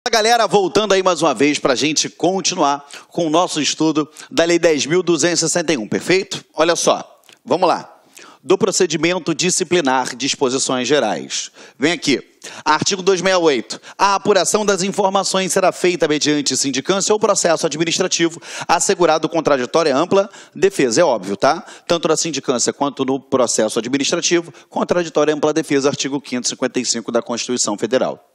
Galera, voltando aí mais uma vez para a gente continuar com o nosso estudo da Lei 10.261, perfeito? Olha só, vamos lá. Do procedimento disciplinar, disposições gerais. Vem aqui, artigo 268. A apuração das informações será feita mediante sindicância ou processo administrativo, assegurado contraditória ampla defesa, é óbvio, tá? Tanto na sindicância quanto no processo administrativo, contraditória ampla defesa, artigo 555 da Constituição Federal.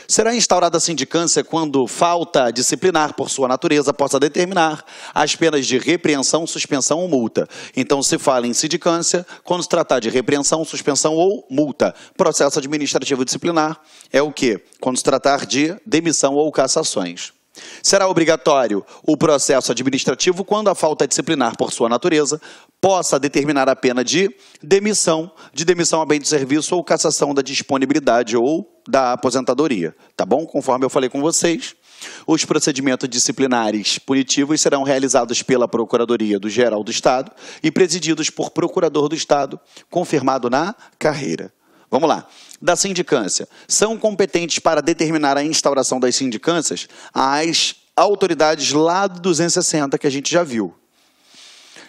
Será instaurada a sindicância quando falta disciplinar, por sua natureza, possa determinar as penas de repreensão, suspensão ou multa. Então, se fala em sindicância quando se tratar de repreensão, suspensão ou multa. Processo administrativo disciplinar é o quê? Quando se tratar de demissão ou cassações. Será obrigatório o processo administrativo quando a falta disciplinar, por sua natureza, possa determinar a pena de demissão a bem de serviço ou cassação da disponibilidade ou da aposentadoria, tá bom? Conforme eu falei com vocês, os procedimentos disciplinares punitivos serão realizados pela Procuradoria-Geral do Estado e presididos por Procurador do Estado, confirmado na carreira. Vamos lá. Da sindicância. São competentes para determinar a instauração das sindicâncias as autoridades lá do 260 que a gente já viu.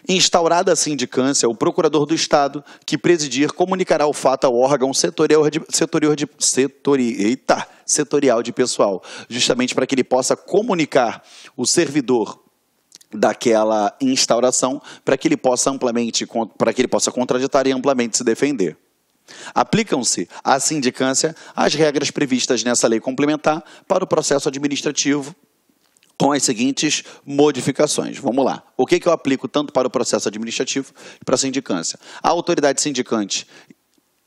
Instaurada a sindicância, o Procurador do Estado, que presidir, comunicará o fato ao órgão setorial de pessoal, justamente para que ele possa comunicar o servidor daquela instauração, para que ele possa contraditar e amplamente se defender. Aplicam-se à sindicância as regras previstas nessa lei complementar para o processo administrativo com as seguintes modificações. Vamos lá. O que eu aplico tanto para o processo administrativo e para a sindicância? A autoridade sindicante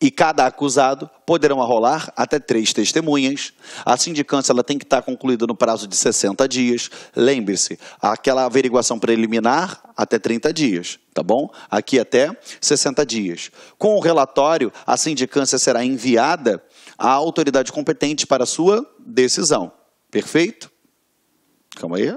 e cada acusado poderão arrolar até 3 testemunhas. A sindicância ela tem que estar concluída no prazo de 60 dias. Lembre-se, aquela averiguação preliminar até 30 dias, tá bom? Aqui até 60 dias. Com o relatório, a sindicância será enviada à autoridade competente para sua decisão. Perfeito? Calma aí.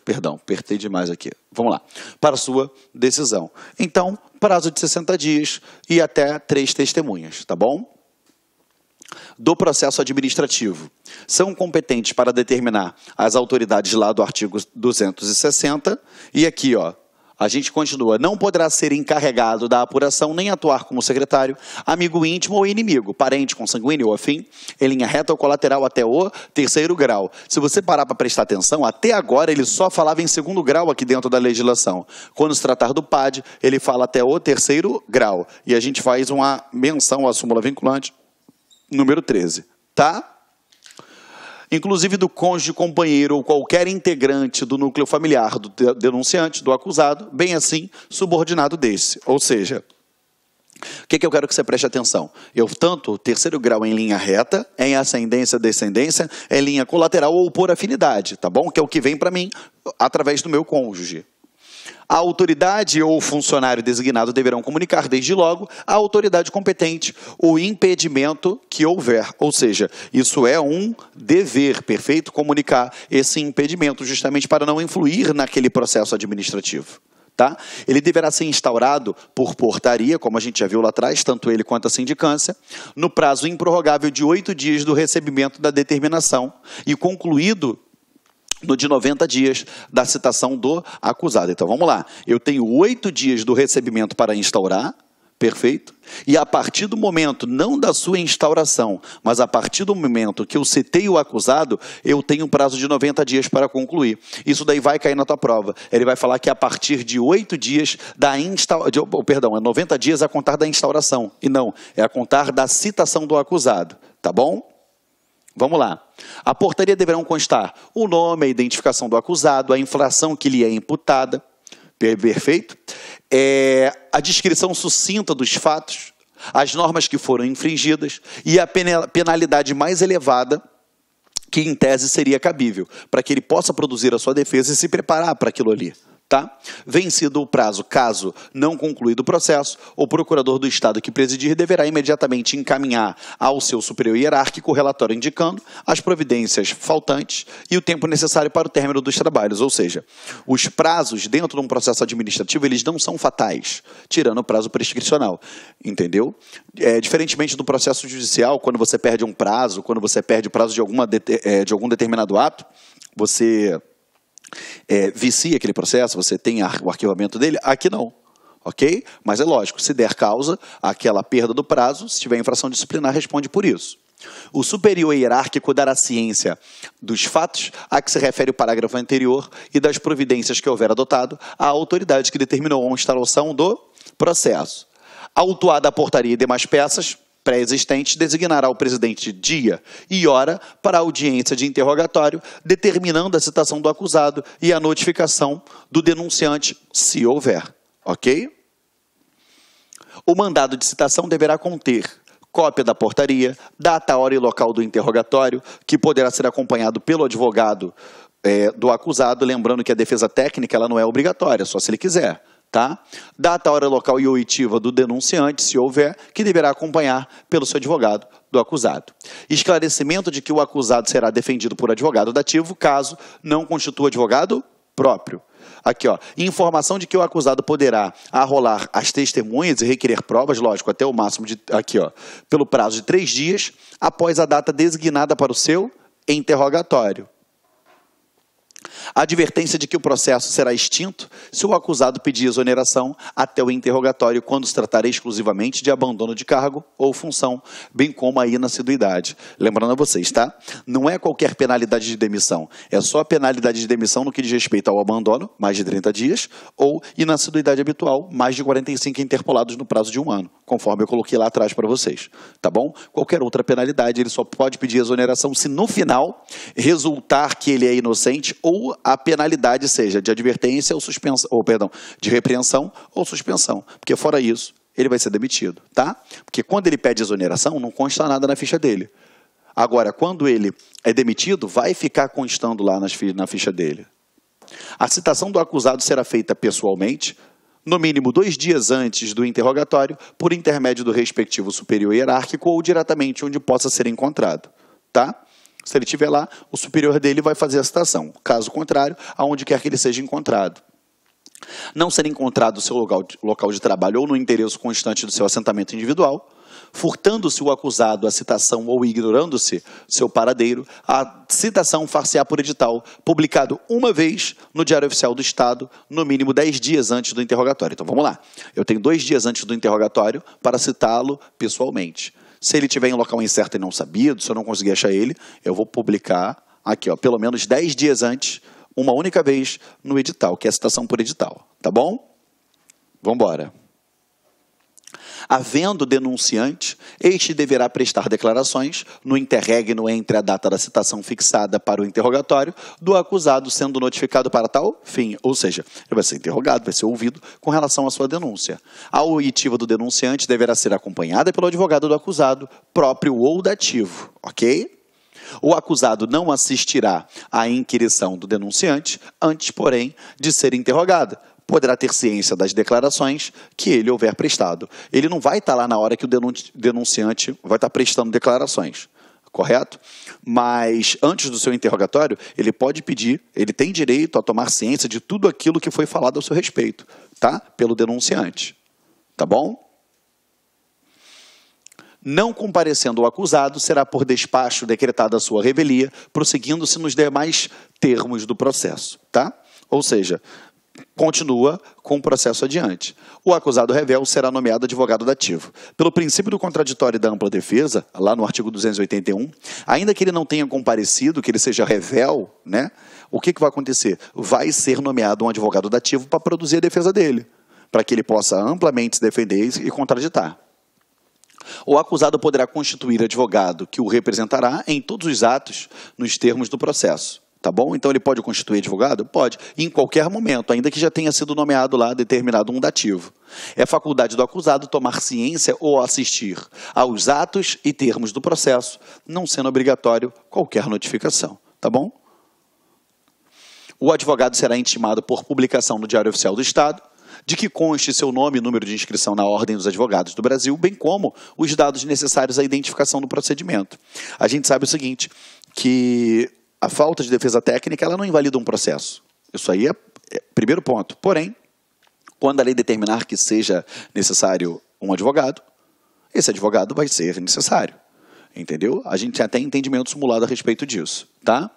Perdão, apertei demais aqui. Vamos lá. Para sua decisão. Então, prazo de 60 dias e até 3 testemunhas, tá bom? Do processo administrativo. São competentes para determinar as autoridades lá do artigo 260. E aqui, ó, a gente continua. Não poderá ser encarregado da apuração nem atuar como secretário, amigo íntimo ou inimigo, parente, consanguíneo ou afim, em linha reta ou colateral até o 3º grau. Se você parar para prestar atenção, até agora ele só falava em 2º grau aqui dentro da legislação. Quando se tratar do PAD, ele fala até o 3º grau. E a gente faz uma menção à súmula vinculante número 13, tá? Inclusive do cônjuge, companheiro ou qualquer integrante do núcleo familiar do denunciante, do acusado, bem assim, subordinado desse. Ou seja, o que eu quero que você preste atenção? Tanto 3º grau em linha reta, em ascendência, descendência, em linha colateral ou por afinidade, tá bom? Que é o que vem para mim através do meu cônjuge. A autoridade ou o funcionário designado deverão comunicar, desde logo, à autoridade competente o impedimento que houver. Ou seja, isso é um dever, perfeito? Comunicar esse impedimento, justamente para não influir naquele processo administrativo. Tá? Ele deverá ser instaurado por portaria, como a gente já viu lá atrás, tanto ele quanto a sindicância, no prazo improrrogável de 8 dias do recebimento da determinação e concluído no de 90 dias da citação do acusado. Então, vamos lá. Eu tenho 8 dias do recebimento para instaurar, perfeito? E a partir do momento, não da sua instauração, mas a partir do momento que eu citei o acusado, eu tenho um prazo de 90 dias para concluir. Isso daí vai cair na tua prova. Ele vai falar que a partir de 8 dias é 90 dias a contar da instauração. E não, é a contar da citação do acusado. Tá bom? Vamos lá. A portaria deverão constar o nome, a identificação do acusado, a infração que lhe é imputada, perfeito? A descrição sucinta dos fatos, as normas que foram infringidas e a penalidade mais elevada que, em tese, seria cabível, para que ele possa produzir a sua defesa e se preparar para aquilo ali. Tá? Vencido o prazo, caso não concluído o processo, o procurador do Estado que presidir deverá imediatamente encaminhar ao seu superior hierárquico o relatório indicando as providências faltantes e o tempo necessário para o término dos trabalhos. Ou seja, os prazos dentro de um processo administrativo, eles não são fatais, tirando o prazo prescricional. Entendeu? Diferentemente do processo judicial, quando você perde um prazo, quando você perde o prazo de algum determinado ato, você vicia aquele processo, você tem o arquivamento dele, aqui não, ok? Mas é lógico, se der causa àquela perda do prazo, se tiver infração disciplinar, responde por isso. O superior hierárquico dará ciência dos fatos a que se refere o parágrafo anterior e das providências que houver adotado à autoridade que determinou a instalação do processo. Autuada a portaria e demais peças pré-existentes, designará o presidente dia e hora para a audiência de interrogatório, determinando a citação do acusado e a notificação do denunciante, se houver. Ok? O mandado de citação deverá conter cópia da portaria, data, hora e local do interrogatório, que poderá ser acompanhado pelo advogado do acusado, lembrando que a defesa técnica ela não é obrigatória, só se ele quiser. Tá? Data, hora, local e oitiva do denunciante, se houver, que deverá acompanhar pelo seu advogado do acusado. Esclarecimento de que o acusado será defendido por advogado dativo, caso não constitua advogado próprio. Aqui, ó, informação de que o acusado poderá arrolar as testemunhas e requerer provas, lógico, até o máximo de, aqui, ó, pelo prazo de 3 dias, após a data designada para o seu interrogatório. A advertência de que o processo será extinto se o acusado pedir exoneração até o interrogatório quando se tratar exclusivamente de abandono de cargo ou função, bem como a inassiduidade. Lembrando a vocês, tá? Não é qualquer penalidade de demissão, é só a penalidade de demissão no que diz respeito ao abandono, mais de 30 dias, ou inassiduidade habitual, mais de 45 interpolados no prazo de 1 ano, conforme eu coloquei lá atrás para vocês, tá bom? Qualquer outra penalidade, ele só pode pedir exoneração se no final resultar que ele é inocente ou a penalidade seja de advertência ou suspensão, ou perdão, de repreensão ou suspensão, porque fora isso, ele vai ser demitido, tá? Porque quando ele pede exoneração, não consta nada na ficha dele. Agora, quando ele é demitido, vai ficar constando lá na ficha dele. A citação do acusado será feita pessoalmente, no mínimo 2 dias antes do interrogatório, por intermédio do respectivo superior hierárquico ou diretamente onde possa ser encontrado, tá? Se ele estiver lá, o superior dele vai fazer a citação. Caso contrário, aonde quer que ele seja encontrado. Não ser encontrado no seu local de trabalho ou no endereço constante do seu assentamento individual, furtando-se o acusado a citação ou ignorando-se seu paradeiro, a citação far-se-á por edital, publicado uma vez no Diário Oficial do Estado, no mínimo 10 dias antes do interrogatório. Então, vamos lá. Eu tenho 2 dias antes do interrogatório para citá-lo pessoalmente. Se ele estiver em local incerto e não sabido, se eu não conseguir achar ele, eu vou publicar aqui, ó, pelo menos 10 dias antes, uma única vez no edital, que é a citação por edital. Tá bom? Vamos embora. Havendo denunciante, este deverá prestar declarações no interregno entre a data da citação fixada para o interrogatório do acusado sendo notificado para tal fim. Ou seja, ele vai ser interrogado, vai ser ouvido com relação à sua denúncia. A oitiva do denunciante deverá ser acompanhada pelo advogado do acusado, próprio ou dativo, ok? O acusado não assistirá à inquirição do denunciante, antes, porém, de ser interrogado. Poderá ter ciência das declarações que ele houver prestado. Ele não vai estar lá na hora que o denunciante vai estar prestando declarações, correto? Mas antes do seu interrogatório, ele pode pedir, ele tem direito a tomar ciência de tudo aquilo que foi falado ao seu respeito, tá? Pelo denunciante, tá bom? Não comparecendo o acusado, será por despacho decretada a sua revelia, prosseguindo-se nos demais termos do processo, tá? Ou seja, continua com o processo adiante. O acusado revel será nomeado advogado dativo. Pelo princípio do contraditório e da ampla defesa, lá no artigo 281, ainda que ele não tenha comparecido, que ele seja revel, né, o que vai acontecer? Vai ser nomeado um advogado dativo para produzir a defesa dele, para que ele possa amplamente se defender e contraditar. O acusado poderá constituir advogado que o representará em todos os atos nos termos do processo. Tá bom? Então, ele pode constituir advogado? Pode, em qualquer momento, ainda que já tenha sido nomeado lá, determinado um dativo. É faculdade do acusado tomar ciência ou assistir aos atos e termos do processo, não sendo obrigatório qualquer notificação. Tá bom? O advogado será intimado por publicação no Diário Oficial do Estado, de que conste seu nome e número de inscrição na Ordem dos Advogados do Brasil, bem como os dados necessários à identificação do procedimento. A gente sabe o seguinte, que a falta de defesa técnica ela não invalida um processo. Isso aí é primeiro ponto. Porém, quando a lei determinar que seja necessário um advogado, esse advogado vai ser necessário. Entendeu? A gente tem até entendimento simulado a respeito disso, tá?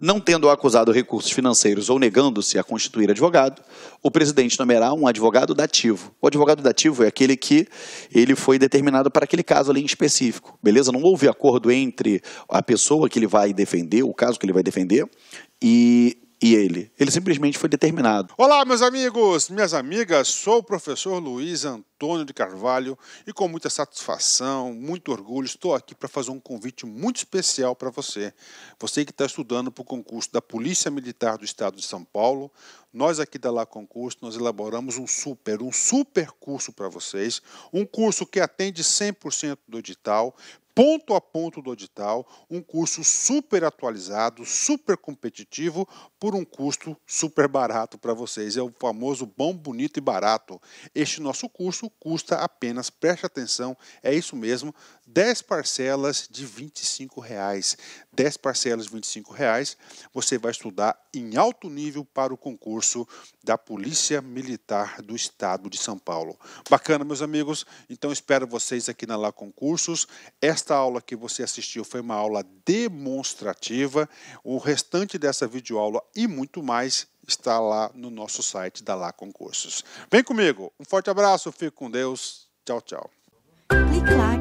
Não tendo o acusado recursos financeiros ou negando-se a constituir advogado, o presidente nomeará um advogado dativo. O advogado dativo é aquele que ele foi determinado para aquele caso ali em específico, beleza? Não houve acordo entre a pessoa que ele vai defender, o caso que ele vai defender, e ele. Ele simplesmente foi determinado. Olá, meus amigos, minhas amigas, sou o professor Luiz Antônio de Carvalho e com muita satisfação, muito orgulho, estou aqui para fazer um convite muito especial para você. Você que está estudando para o concurso da Polícia Militar do Estado de São Paulo, nós aqui da Lá Concurso, nós elaboramos um super curso para vocês, um curso que atende 100% do edital, ponto a ponto do edital, um curso super atualizado, super competitivo, por um custo super barato para vocês. É o famoso bom, bonito e barato. Este nosso curso custa apenas, preste atenção, é isso mesmo, 10 parcelas de R$ 25,00. 10 parcelas de R$ 25,00, você vai estudar em alto nível para o concurso da Polícia Militar do Estado de São Paulo. Bacana, meus amigos? Então espero vocês aqui na Lá Concursos. Esta aula que você assistiu foi uma aula demonstrativa. O restante dessa videoaula e muito mais está lá no nosso site da Lá Concursos. Vem comigo. Um forte abraço, fique com Deus. Tchau, tchau. Clique lá.